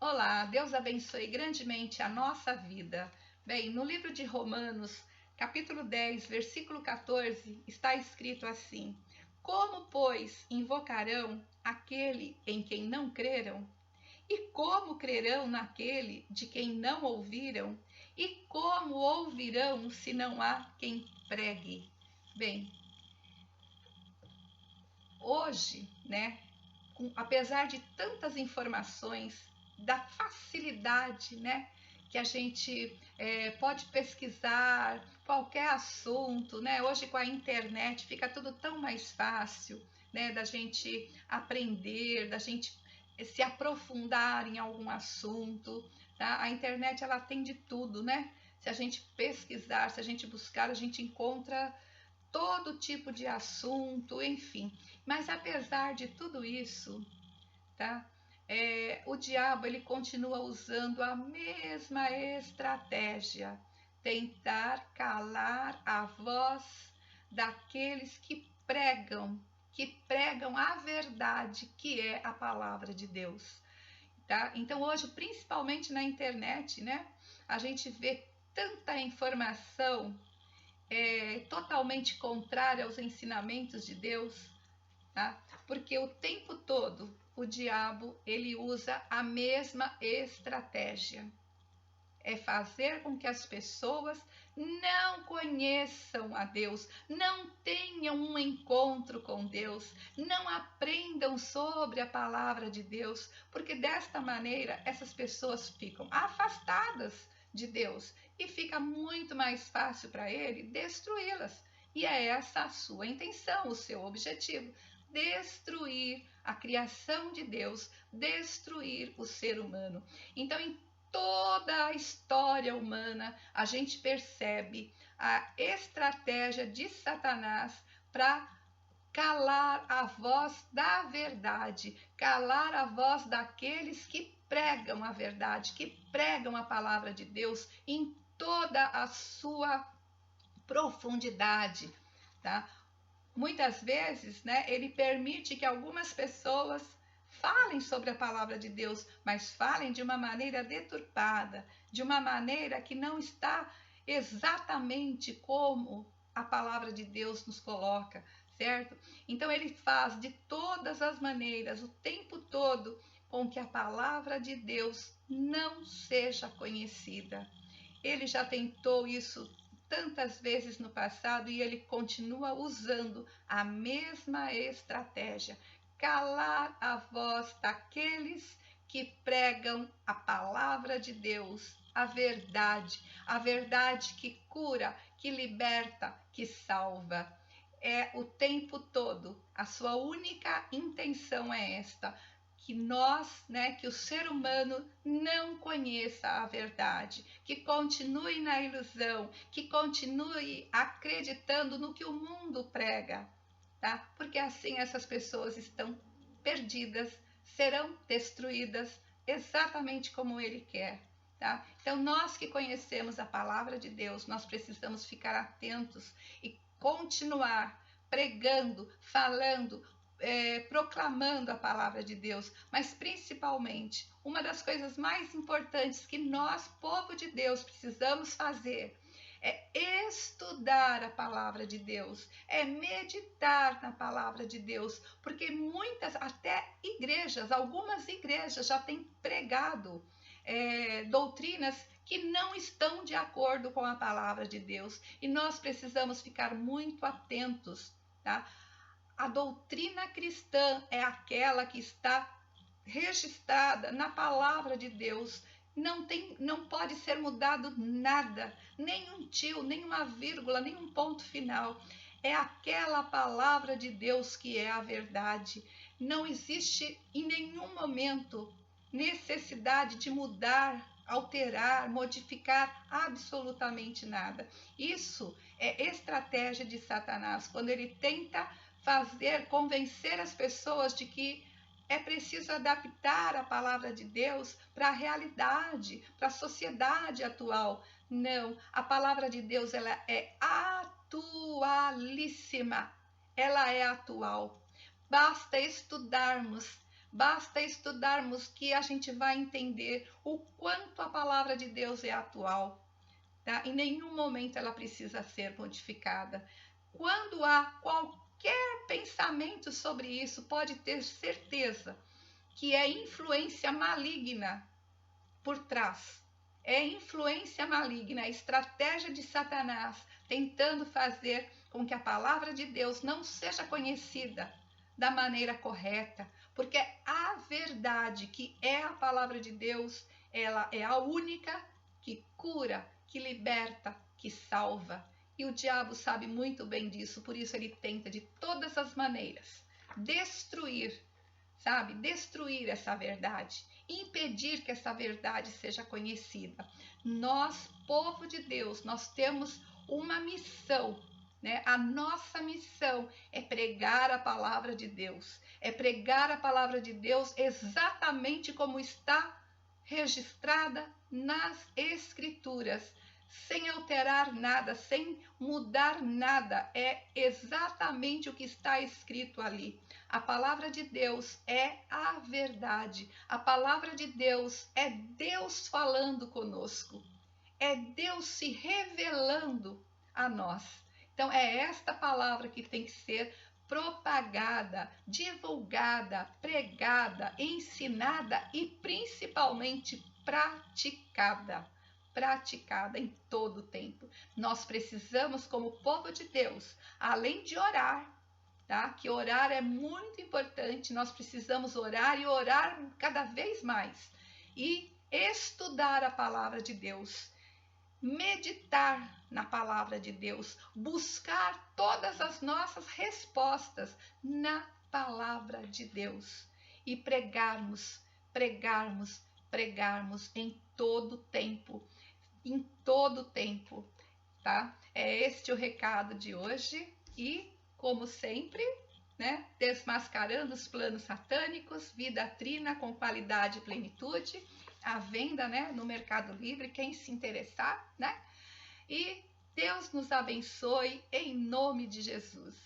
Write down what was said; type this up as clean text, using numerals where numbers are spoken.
Olá, Deus abençoe grandemente a nossa vida. Bem, no livro de Romanos, capítulo 10, versículo 14, está escrito assim: Como, pois, invocarão aquele em quem não creram? E como crerão naquele de quem não ouviram? E como ouvirão se não há quem pregue? Bem, hoje, né, apesar de tantas informações, da facilidade, né, que a gente pode pesquisar qualquer assunto, né? Hoje com a internet fica tudo tão mais fácil, né, da gente aprender, da gente se aprofundar em algum assunto, tá? A internet ela tem de tudo, né? Se a gente pesquisar, se a gente buscar, a gente encontra todo tipo de assunto, enfim. Mas apesar de tudo isso, tá? O diabo ele continua usando a mesma estratégia, tentar calar a voz daqueles que pregam a verdade, que é a palavra de Deus, tá? Então hoje, principalmente na internet, né, a gente vê tanta informação totalmente contrária aos ensinamentos de Deus, tá? Porque o tempo todo o diabo ele usa a mesma estratégia. É fazer com que as pessoas não conheçam a Deus, não tenham um encontro com Deus, não aprendam sobre a palavra de Deus, porque desta maneira essas pessoas ficam afastadas de Deus e fica muito mais fácil para ele destruí-las. E é essa a sua intenção, o seu objetivo: destruir a criação de Deus, destruir o ser humano. Então, em toda a história humana, a gente percebe a estratégia de Satanás para calar a voz da verdade, calar a voz daqueles que pregam a verdade, que pregam a palavra de Deus em toda a sua profundidade, tá? Muitas vezes, né, ele permite que algumas pessoas falem sobre a palavra de Deus, mas falem de uma maneira deturpada, de uma maneira que não está exatamente como a palavra de Deus nos coloca, certo? Então ele faz de todas as maneiras, o tempo todo, com que a palavra de Deus não seja conhecida. Ele já tentou isso tantas vezes no passado e ele continua usando a mesma estratégia: calar a voz daqueles que pregam a palavra de Deus, a verdade que cura, que liberta, que salva. É o tempo todo, a sua única intenção é esta: que nós, né, que o ser humano não conheça a verdade, que continue na ilusão, que continue acreditando no que o mundo prega, tá? Porque assim essas pessoas estão perdidas, serão destruídas exatamente como ele quer, tá? Então nós que conhecemos a palavra de Deus, nós precisamos ficar atentos e continuar pregando, falando, proclamando a palavra de Deus, mas principalmente, uma das coisas mais importantes que nós, povo de Deus, precisamos fazer é estudar a palavra de Deus, é meditar na palavra de Deus, porque muitas, até igrejas, algumas igrejas já têm pregado doutrinas que não estão de acordo com a palavra de Deus, e nós precisamos ficar muito atentos, tá? A doutrina cristã é aquela que está registrada na palavra de Deus. Não pode ser mudado nada, nem um tio, nem uma vírgula, nem um ponto final. É aquela palavra de Deus que é a verdade. Não existe em nenhum momento necessidade de mudar, alterar, modificar absolutamente nada. Isso é estratégia de Satanás, quando ele tenta convencer as pessoas de que é preciso adaptar a palavra de Deus para a realidade, para a sociedade atual. Não, a palavra de Deus ela é atualíssima, ela é atual. Basta estudarmos, Basta estudarmos que a gente vai entender o quanto a palavra de Deus é atual. Tá? Em nenhum momento ela precisa ser modificada. Quando há qualquer pensamento sobre isso, pode ter certeza que é influência maligna por trás. É influência maligna, é estratégia de Satanás tentando fazer com que a palavra de Deus não seja conhecida da maneira correta, porque a verdade, que é a palavra de Deus, ela é a única que cura, que liberta, que salva. E o diabo sabe muito bem disso, por isso ele tenta de todas as maneiras destruir, sabe? Destruir essa verdade, impedir que essa verdade seja conhecida. Nós, povo de Deus, nós temos uma missão, né? A nossa missão é pregar a palavra de Deus, é pregar a palavra de Deus exatamente como está registrada nas Escrituras, sem alterar nada, sem mudar nada. É exatamente o que está escrito ali. A palavra de Deus é a verdade. A palavra de Deus é Deus falando conosco. É Deus se revelando a nós. Então, é esta palavra que tem que ser propagada, divulgada, pregada, ensinada e principalmente praticada. Praticada em todo o tempo. Nós precisamos, como povo de Deus, além de orar, tá? Que orar é muito importante, nós precisamos orar e orar cada vez mais. E estudar a palavra de Deus, meditar na palavra de Deus, buscar todas as nossas respostas na palavra de Deus e pregarmos em todo tempo, tá? É este o recado de hoje e, como sempre, né, desmascarando os planos satânicos, vida trina com qualidade e plenitude, à venda, né, no Mercado Livre, quem se interessar, né? E Deus nos abençoe em nome de Jesus.